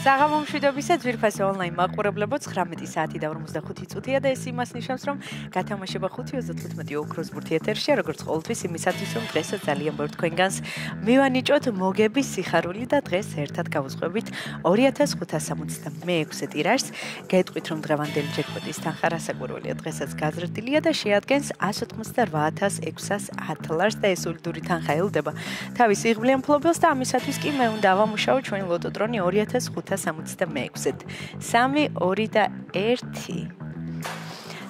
საღამო მშვიდობისა ძვირფასი ონლაინ მაყურებლებო 19 საათი და 45 წუთია და ეს იმას ნიშნავს რომ გათამაშება 5:35 ოქროს ბურთი ეთერშია როგორც ყოველთვის იმისათვის რომ დღესაც ძალიან ბევრ თქვენგანს მივანიჭოთ მოგების სიხარული და დღეს ერთად გავუძღვებით 2566 ტირაჟს გეტყვით რომ დღევანდელი ჯეკპოტის თანხა რასაკვირველია დღესაც გაზრდილია და შეადგენს 188610 ლარს და ეს ულიდური თანხა ელდება თავის იღბლიან მფლობელს და ამისათვის კი მე უნდა ავამუშავო ჩვენი ლოტოტრონი 2566-ით 3, 2 და 1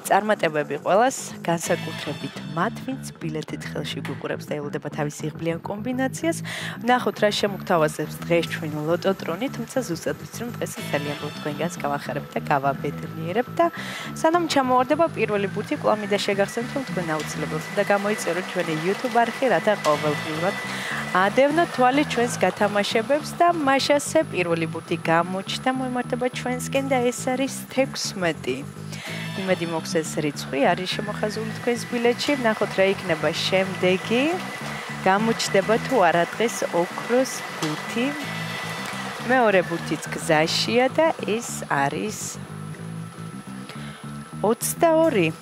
წარმატებები ყველას განსაკუთრებით მათ ვინც ბილეთით ხელში გუყურებს და ელოდება თავის იღბლიან კომბინაციას ნახოთ რა შემოგთავაზებს დღეს ჩვენი ლოტოტრონი თუმცა ზუსტად ვიცი რომ დღეს ძალიან ბევრ თქვენგანს გავახარებ და გავაბედნიერებ და სანამ ჩამოვარდება პირველი ბურთი კვლავ მინდა შეგახსენოთ რომ თქვენ აუცილებლად და გამოიწეროთ ჩვენი YouTube არხი რათა ყოველდღიურად ადევნოთ თვალი ჩვენს გათამაშებებს და მაშასე პირველი ბურთი გამოჩნდა მოემართება ჩვენსკენ და ეს არის 16 იმედი მოხს ეს რიცხვი არის შემოხაზული თქვენს ბილეთში ნახოთ რა იქნება შემდეგი გამოჩნდება თუ არა დღეს ოქროს ბურთი მეორე ბურთიც გზაშია და ეს არის 22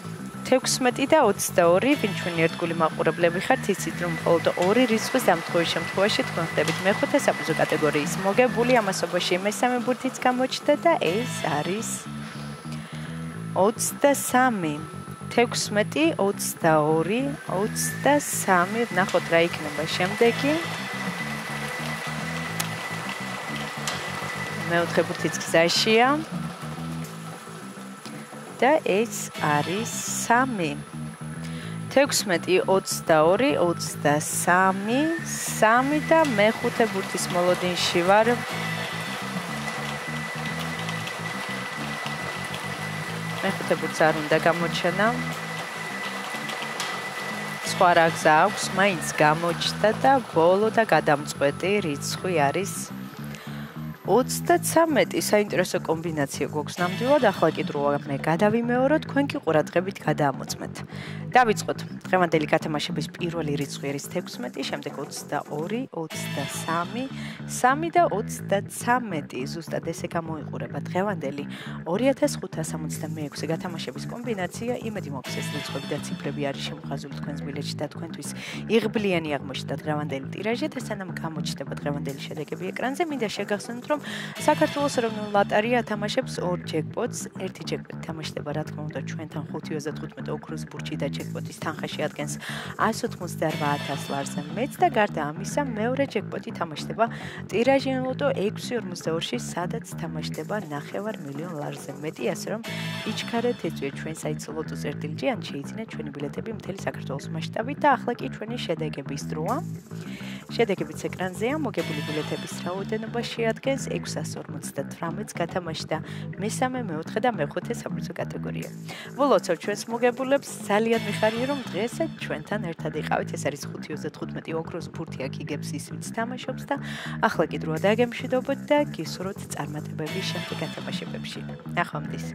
16 და 22 ვინ ჩვენი ერთგული მაყურებლები ხართ იცით რომ მხოლოდ ორი რიცხვის დამთხოვის შემთხვევაში თქვენ ხდებით მეხუთე საფუძვო კატეგორიის მოგებული ამასობაში მესამე ბურთიც გამოჩნდა და ეს არის 23 16 22 23 ნახოთ რა იქნება შემდეგი მეოთხე ბურთიც გზაშია და ეს არის 3 16 22 23 3 და მეხუთე ბურთის მოლოდინში ვარ მეხუთე ბურთს არ უნდა გამოჩენა სხვა რა გზა აქვს მაინც გამოჩნდა და ბოლო და გადამწყვეტი რიცხვი არის 33 საინტერესო კომბინაცია გვაქვს ნამდვილად ახლა კი დროა მე გადავიმეორო თქვენ კი ყურადღებით გადაამოწმეთ დავიწყოთ დღევანდელი გათამაშების პირველი რიცხვი არის 16 შემდეგ 22 23 3 და 33 ზუსტად ესე გამოიყურება დღევანდელი 2566 გათამაშების კომბინაცია იმედი მოხს ეს რიცხვები და ციფრები არის შემოხაზული თქვენს ბილეთში და თქვენთვის იღბლიანი აღმოჩნდა დღევანდელი ტირაჟი და სანამ გამოჩნდება დღევანდელი შედეგები ეკრანზე მინდა შეგახსენოთ რომ საქართველოს ეროვნული ლოტარია ათამაშებს ორ ჯეკპოტს ერთი ჯეკპოტი თამაშდება რა თქმა უნდა ჩვენთან 5:35 ოქროს ბურთი და ჯეკპოტის თანხა შეადგენს 188000 ლარზე მეც და გარდა ამისა მეორე ჯეკპოტი თამაშდება ტირაჟიან ლოტო 642-ში სადაც თამაშდება 9 მილიონ ლარზე მეტი ასე რომ იჩქარეთ ეწვიეთ ჩვენ საიტს ლოტოს ერთილჯი ან შეიძინეთ ჩვენი ბილეთები მთელი საქართველოს მასშტაბით და ახლა კი ჩვენი შედეგების დროა შედეგებიც ეკრანზეა მოგებული ბილეთების რაოდენობა შეადგენს 658-ს გათამაშდა მესამე, მეოთხე და მეხუთე საფუძვო კატეგორია. ვლოცავ ჩვენს მოგებულებს ძალიან მიხარია რომ დღესაც ჩვენთან ერთად იყავით. ეს არის 5:35 ოქროს ბურთი აქ იგებს ის ვინც თამაშობს და ახლა კი დროა დაგემშვიდობოთ და გისურვოთ წარმატებები შემდეგ გათამაშებებში. ნახვამდის.